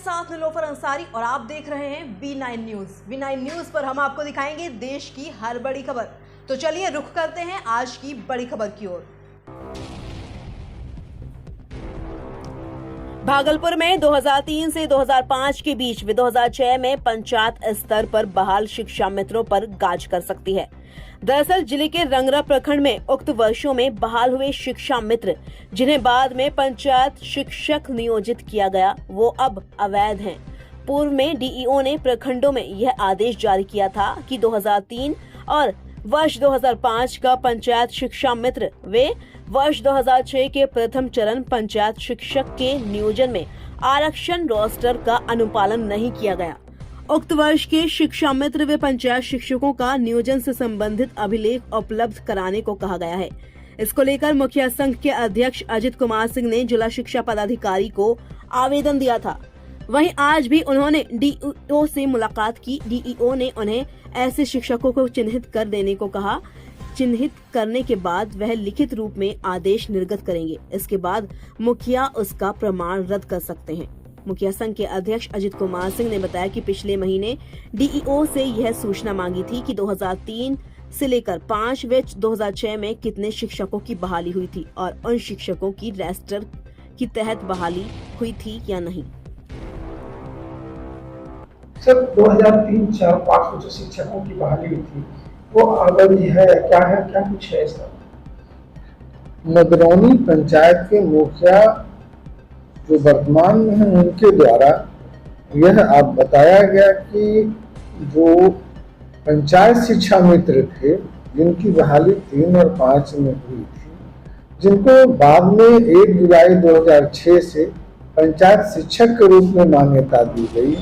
साथ नीलोफर अंसारी और आप देख रहे हैं V9 न्यूज। V9 न्यूज पर हम आपको दिखाएंगे देश की हर बड़ी खबर। तो चलिए रुख करते हैं आज की बड़ी खबर की ओर। भागलपुर में 2003 से 2005 के बीच वे 2006 में पंचायत स्तर पर बहाल शिक्षा मित्रों पर गाज कर सकती है। दरअसल जिले के रंगरा प्रखंड में उक्त वर्षों में बहाल हुए शिक्षा मित्र, जिन्हें बाद में पंचायत शिक्षक नियोजित किया गया, वो अब अवैध हैं। पूर्व में डीईओ ने प्रखंडों में यह आदेश जारी किया था कि 2003 और वर्ष 2005 का पंचायत शिक्षा मित्र वे वर्ष 2006 के प्रथम चरण पंचायत शिक्षक के नियोजन में आरक्षण रोस्टर का अनुपालन नहीं किया गया। उक्त वर्ष के शिक्षा मित्र व पंचायत शिक्षकों का नियोजन से संबंधित अभिलेख उपलब्ध कराने को कहा गया है। इसको लेकर मुखिया संघ के अध्यक्ष अजित कुमार सिंह ने जिला शिक्षा पदाधिकारी को आवेदन दिया था। वहीं आज भी उन्होंने डीईओ से मुलाकात की। डीईओ ने उन्हें ऐसे शिक्षकों को चिन्हित कर देने को कहा। चिन्हित करने के बाद वह लिखित रूप में आदेश निर्गत करेंगे। इसके बाद मुखिया उसका प्रमाण रद्द कर सकते हैं। मुखिया संघ के अध्यक्ष अजित कुमार सिंह ने बताया कि पिछले महीने डीईओ से यह सूचना मांगी थी कि 2003 से लेकर 5 व 2006 में कितने शिक्षकों की बहाली हुई थी और उन शिक्षकों की रजिस्टर के तहत बहाली हुई थी या नहीं। सर 2003-4-5 जो शिक्षकों की बहाली हुई थी वो अवधि है क्या कुछ है इसका? मदरौनी पंचायत के मुखिया जो वर्तमान में हैं उनके द्वारा यह आप बताया गया कि जो पंचायत शिक्षा मित्र थे जिनकी बहाली 3 और 5 में हुई थी, जिनको बाद में 1 जुलाई 2006 से पंचायत शिक्षक के रूप में मान्यता दी गई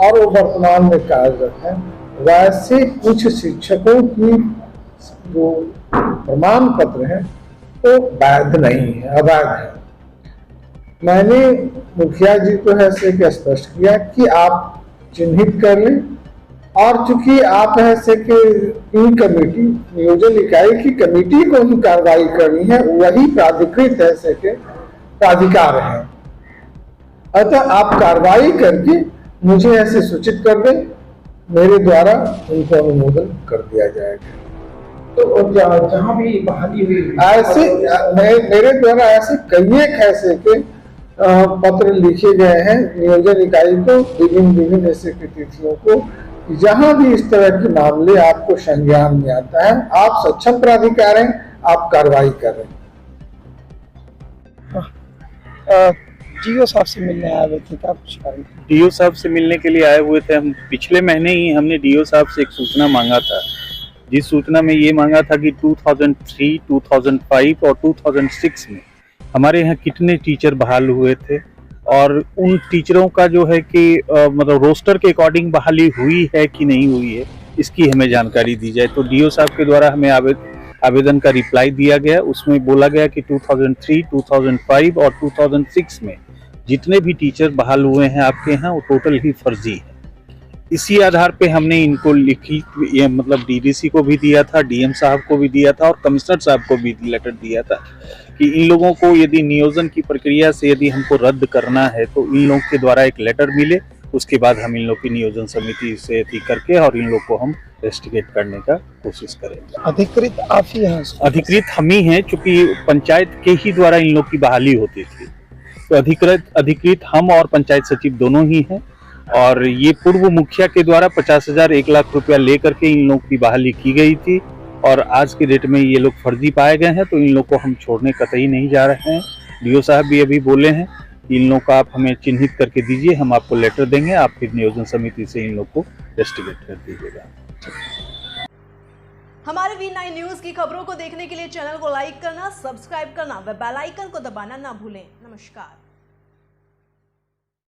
और वो वर्तमान में कार्यरत है, वैसे कुछ शिक्षकों की जो प्रमाण पत्र है वो वैध नहीं है, अवैध है। मैंने मुखिया जी को ऐसे स्पष्ट किया कि आप चिन्हित कर लें और चूंकि आप ऐसे के कमेटी नियोजन इकाई की कमेटी को ही कार्रवाई करनी है, वही प्राधिकृत ऐसे के प्राधिकार है। अतः आप कार्रवाई करके मुझे ऐसे सूचित कर दें, मेरे द्वारा उनको अनुमोदन कर दिया जाएगा। तो जहाँ भी बहाली हुई ऐसे मेरे द्वारा ऐसे कई ऐसे के पत्र लिखे गए हैं नियोजन इकाई को विभिन्न ऐसे की तिथियों को, जहां भी इस तरह के मामले आपको संज्ञान में आता है, आप सक्षम प्राधिकार हैं, आप कार्रवाई कर रहे हैं। डीओ साहब से मिलने आए हुए थे, क्या कुछ कारण? डीओ साहब से मिलने के लिए आए हुए थे हम। पिछले महीने ही हमने डीओ साहब से एक सूचना मांगा था, जिस सूचना में ये मांगा था कि 2003, 2005 और 2006 में हमारे यहाँ कितने टीचर बहाल हुए थे और उन टीचरों का जो है कि मतलब रोस्टर के अकॉर्डिंग बहाली हुई है कि नहीं हुई है, इसकी हमें जानकारी दी जाए। तो डीओ साहब के द्वारा हमें आवेदन का रिप्लाई दिया गया। उसमें बोला गया कि 2003, 2005 और 2006 में जितने भी टीचर बहाल हुए हैं आपके यहाँ वो टोटल ही फर्जी है। इसी आधार पे हमने इनको लिखी, ये मतलब डीडीसी को भी दिया था, डीएम साहब को भी दिया था और कमिश्नर साहब को भी लेटर दिया था कि इन लोगों को यदि नियोजन की प्रक्रिया से यदि हमको रद्द करना है तो इन लोग के द्वारा एक लेटर मिले, उसके बाद हम इन लोग की नियोजन समिति से करके और इन लोग को हम इन्वेस्टिगेट करने का कोशिश करेंगे। अधिकृत आप ही हैं? अधिकृत हम ही हैं, चूंकि पंचायत के ही द्वारा इन लोग की बहाली होती थी, तो अधिकृत हम और पंचायत सचिव दोनों ही हैं। और ये पूर्व मुखिया के द्वारा 50,000 1 लाख रुपया लेकर के इन लोग की बहाली की गई थी और आज के डेट में ये लोग फर्जी पाए गए हैं, तो इन लोग को हम छोड़ने कतई नहीं जा रहे हैं। डीओ साहब भी अभी बोले हैं कि इन लोग का आप हमें चिन्हित करके दीजिए, हम आपको लेटर देंगे, आप फिर नियोजन समिति से इन लोग को इन्वेस्टिगेट कर दीजिएगा। हमारे V9 न्यूज की खबरों को देखने के लिए चैनल को लाइक करना, सब्सक्राइब करना व बेल आइकन को दबाना ना भूलें। नमस्कार।